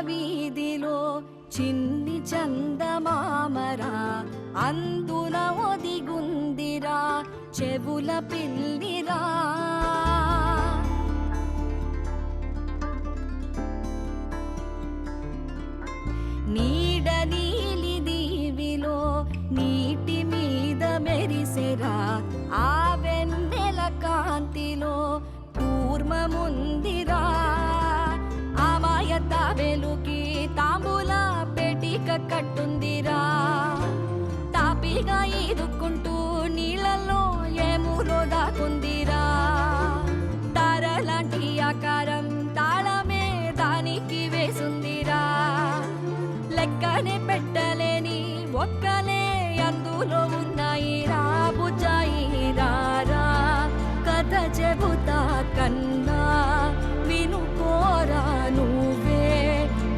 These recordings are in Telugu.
వీధిలో చిన్ని చందమామరా అందున ఒదిగుందిరా చెవుల పిల్లిరా. నీడ నీలి దీవిలో నీటి మీద మెరిసెరా ఆ వెన్నెల కాంతిలో కూర్మముందిరా. అమాయత వెలుకి తాంబూల పెటిక కట్టుందిరా. తాపిగా ఈదుకుంటూ నీళ్ళల్లో ఏములో దాకుందిరా. తారలాంటి ఆకారం తాళమే దానికి వేసుందిరా. లెక్కనే పెట్టలేని ఒక్కలే అందులో ఉన్నాయిరా. బుజ్జాయిరా కథ చెబుతా కన్నా వినుకోరా నువ్వే.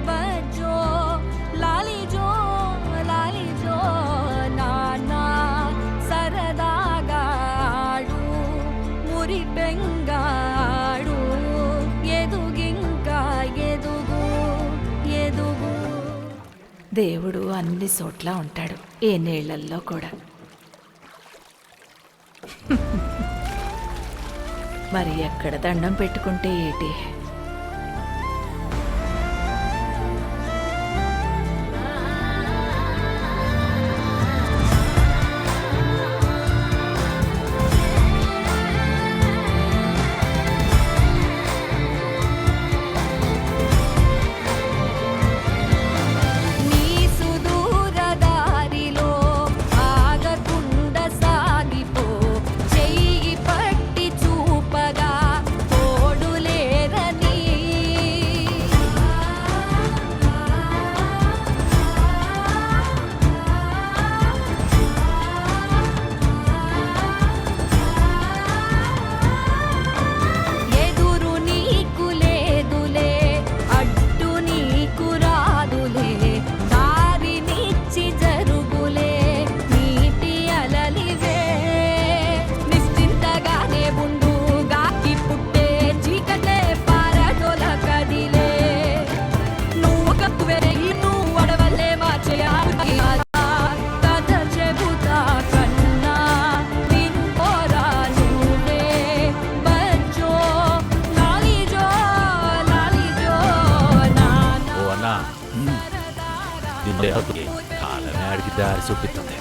బజ్జో లాలిజో లాలిజో నానా సరదాగా ఆడు మురి బెంగాడు. ఎదుగింకా ఎదుగు ఎదుగు. దేవుడు అన్ని చోట్ల ఉంటాడు, ఏ నీళ్లల్లో కూడా. మరి ఎక్కడ దండం పెట్టుకుంటే ఏటి? కాలమే అడిగి దారి చూపిస్తుంది.